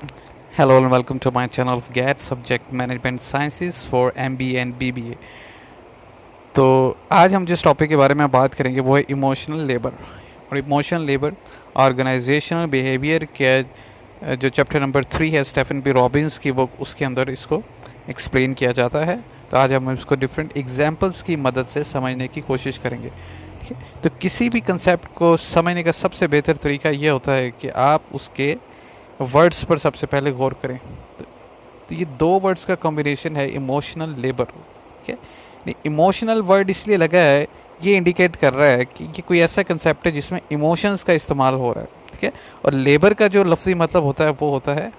Hello and welcome to my channel of GAT Subject Management Sciences for MBA and BBA। तो आज हम जिस topic के बारे में बात करेंगे वो है इमोशनल लेबर। और इमोशनल लेबर ऑर्गेनाइजेशनल बिहेवियर के जो चैप्टर नंबर 3 है स्टेफन बी रॉबिन्स की बुक, उसके अंदर इसको एक्सप्लेन किया जाता है। तो आज हम इसको डिफरेंट एग्जांपल्स की मदद से समझने की कोशिश करेंगे। ठीक है, तो किसी भी कंसेप्ट को समझने का सबसे बेहतर तरीका ये होता है कि आप उसके वर्ड्स पर सबसे पहले गौर करें। तो ये दो वर्ड्स का कॉम्बिनेशन है इमोशनल लेबर। ठीक है, नहीं इमोशनल वर्ड इसलिए लगा है, ये इंडिकेट कर रहा है कि ये कोई ऐसा कंसेप्ट है जिसमें इमोशंस का इस्तेमाल हो रहा है। ठीक है, और लेबर का जो लफ्ज़ी मतलब होता है वो होता है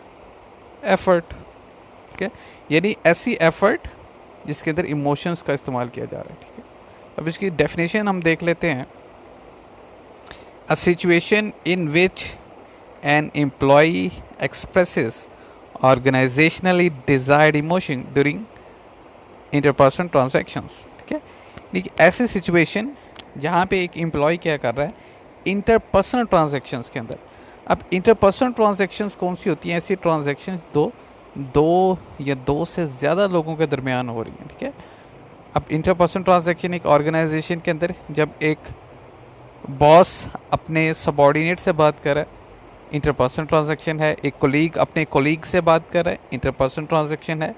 एफर्ट। ठीक है, यानी ऐसी एफर्ट जिसके अंदर इमोशंस का इस्तेमाल किया जा रहा है। ठीक है, अब इसकी डेफिनेशन हम देख लेते हैं। A situation in which an employee expresses organizationally desired emotion during interpersonal transactions। ठीक है, देखिए ऐसी सिचुएशन जहाँ पे एक एम्प्लॉय क्या कर रहा है इंटरपर्सनल ट्रांजैक्शंस के अंदर। अब इंटरपर्सनल ट्रांजैक्शंस कौन सी होती हैं? ऐसी ट्रांजैक्शंस दो या दो से ज़्यादा लोगों के दरमियान हो रही हैं। ठीक है, अब इंटरपर्सनल ट्रांजैक्शन एक ऑर्गेनाइजेशन के अंदर जब एक बॉस अपने सबॉर्डिनेट से बात कर रहा है, इंटरपर्सनल ट्रांजैक्शन है। एक कोलीग अपने कोलीग से बात कर रहा है, इंटरपर्सनल ट्रांजैक्शन है।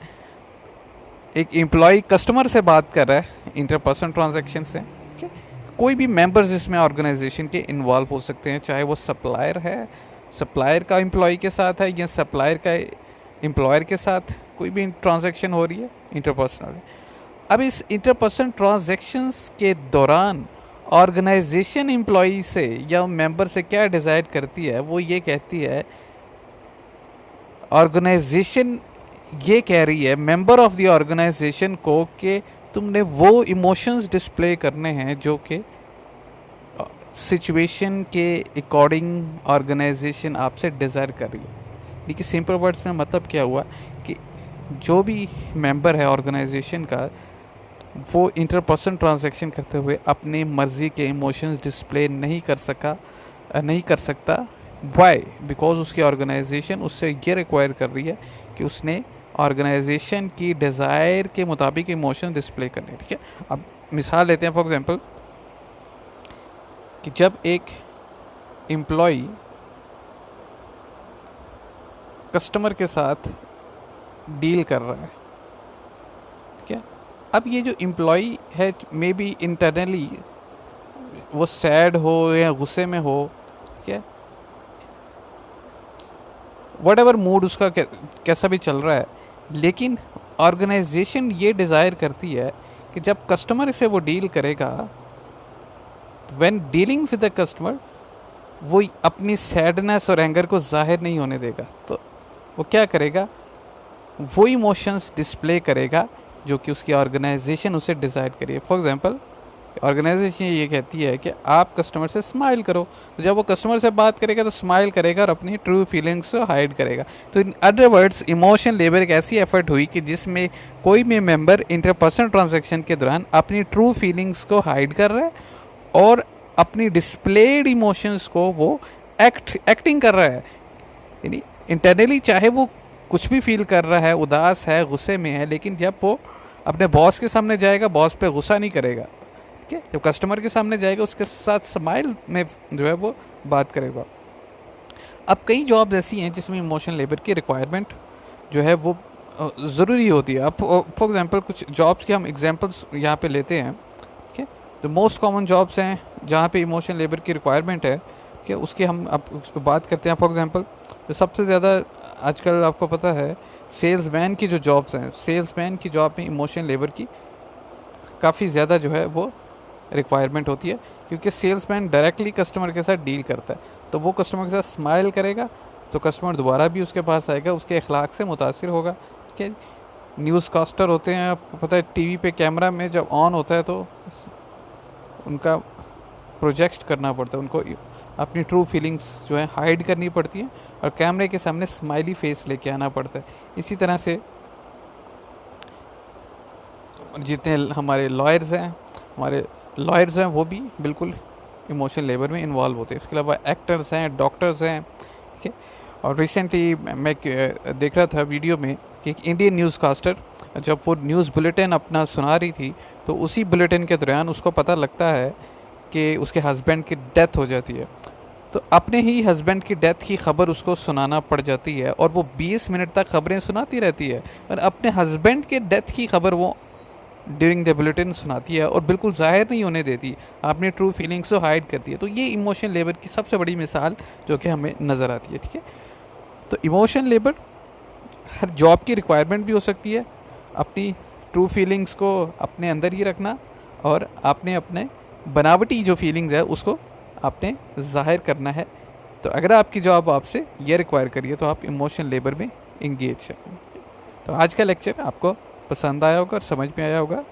एक एम्प्लॉय कस्टमर से बात कर रहा है, इंटरपर्सनल ट्रांजैक्शन से। ठीक है, कोई भी मेंबर्स इसमें ऑर्गेनाइजेशन के इन्वॉल्व हो सकते हैं, चाहे वो सप्लायर है, सप्लायर का एम्प्लॉय के साथ है, या सप्लायर का एम्प्लॉयर के साथ कोई भी ट्रांजैक्शन हो रही है इंटरपर्सनल। अब इस इंटरपर्सनल ट्रांजैक्शंस के दौरान ऑर्गेनाइजेशन एम्प्लॉई से या मेंबर से क्या डिसाइड करती है, वो ये कहती है, ऑर्गेनाइजेशन ये कह रही है मेंबर ऑफ द ऑर्गेनाइजेशन को कि तुमने वो इमोशंस डिस्प्ले करने हैं जो कि सिचुएशन के अकॉर्डिंग ऑर्गेनाइजेशन आपसे डिज़ायर कर रही है। देखिए सिंपल वर्ड्स में मतलब क्या हुआ कि जो भी मेंबर है ऑर्गेनाइजेशन का, वो इंटरपर्सनल ट्रांजैक्शन करते हुए अपनी मर्ज़ी के इमोशंस डिस्प्ले नहीं कर सकता। वाई? बिकॉज उसकी ऑर्गेनाइजेशन उससे ये रिक्वायर कर रही है कि उसने ऑर्गेनाइजेशन की डिज़ायर के मुताबिक इमोशन डिस्प्ले करने। ठीक है, अब मिसाल लेते हैं फॉर एग्जांपल कि जब एक एम्प्लॉय कस्टमर के साथ डील कर रहा है। ठीक है, अब ये जो एम्प्लॉय है मे बी इंटरनली वो सैड हो या गुस्से में हो। ठीक है, वट एवर मूड उसका कैसा भी चल रहा है, लेकिन ऑर्गेनाइजेशन ये डिज़ायर करती है कि जब कस्टमर से वो डील करेगा, when dealing with the customer, वो अपनी सैडनेस और एंगर को जाहिर नहीं होने देगा। तो वो क्या करेगा, वो इमोशंस डिस्प्ले करेगा जो कि उसकी ऑर्गेनाइजेशन उसे डिसाइड करिए। फॉर एग्जांपल ऑर्गेनाइजेशन ये कहती है कि आप कस्टमर से स्माइल करो, तो जब वो कस्टमर से बात करेगा तो स्माइल करेगा और अपनी ट्रू फीलिंग्स को हाइड करेगा। तो in other words emotion labour एक ऐसी एफर्ट हुई कि जिसमें कोई भी मेंबर इंटरपर्सनल ट्रांजैक्शन के दौरान अपनी ट्रू फीलिंग्स को हाइड कर रहा है और अपनी डिस्प्लेड इमोशंस को वो एक्टिंग कर रहा है। यानी इंटरनली चाहे वो कुछ भी फील कर रहा है, उदास है, गुस्से में है, लेकिन जब वो अपने बॉस के सामने जाएगा बॉस पे गुस्सा नहीं करेगा। ठीक है, जब कस्टमर के सामने जाएगा उसके साथ स्माइल में जो है वो बात करेगा। अब कई जॉब्स ऐसी हैं जिसमें इमोशन लेबर की रिक्वायरमेंट जो है वो ज़रूरी होती है। अब फॉर एग्जांपल कुछ जॉब्स के हम एग्जांपल्स यहाँ पे लेते हैं। ठीक है, तो मोस्ट कॉमन जॉब्स हैं जहाँ पे इमोशन लेबर की रिक्वायरमेंट है। ठीक है, उसकी हम अब बात करते हैं। फॉर एग्जांपल तो सबसे ज़्यादा आजकल आपको पता है सेल्समैन की जो जॉब्स हैं, सेल्समैन की जॉब में इमोशन लेबर की काफ़ी ज़्यादा जो है वो रिक्वायरमेंट होती है, क्योंकि सेल्समैन डायरेक्टली कस्टमर के साथ डील करता है। तो वो कस्टमर के साथ स्माइल करेगा तो कस्टमर दोबारा भी उसके पास आएगा, उसके अखलाक से मुतासिर होगा। ठीक है, न्यूज़ कास्टर होते हैं, आपको पता है टीवी पे कैमरा में जब ऑन होता है तो उनका प्रोजेक्ट करना पड़ता है, उनको अपनी ट्रू फीलिंग्स जो है हाइड करनी पड़ती हैं और कैमरे के सामने स्माइली फेस लेके आना पड़ता है। इसी तरह से जितने हमारे लॉयर्स हैं वो भी बिल्कुल इमोशनल लेबर में इन्वॉल्व होते हैं। इसके अलावा एक्टर्स हैं, डॉक्टर्स हैं। ठीक है, और रिसेंटली मैं देख रहा था वीडियो में कि एक इंडियन न्यूज़ कास्टर जब वो न्यूज़ बुलेटिन अपना सुना रही थी, तो उसी बुलेटिन के दौरान उसको पता लगता है कि उसके हस्बैंड की डेथ हो जाती है। तो अपने ही हस्बैंड की डेथ की खबर उसको सुनाना पड़ जाती है और वो 20 मिनट तक खबरें सुनाती रहती है और अपने हस्बैंड के डेथ की खबर वो ड्यूरिंग द बुलेटिन सुनाती है और बिल्कुल ज़ाहिर नहीं होने देती, अपनी ट्रू फीलिंग्स को हाइड करती है। तो ये इमोशन लेबर की सबसे बड़ी मिसाल जो कि हमें नज़र आती है। ठीक है, तो इमोशन लेबर हर जॉब की रिक्वायरमेंट भी हो सकती है, अपनी ट्रू फीलिंग्स को अपने अंदर ही रखना और आपने अपने बनावटी जो फीलिंग्स है उसको आपने ज़ाहिर करना है। तो अगर आपकी जॉब आपसे ये रिक्वायर करिए तो आप इमोशन लेबर में इंगेज है। तो आज का लेक्चर आपको पसंद आया होगा और समझ में आया होगा।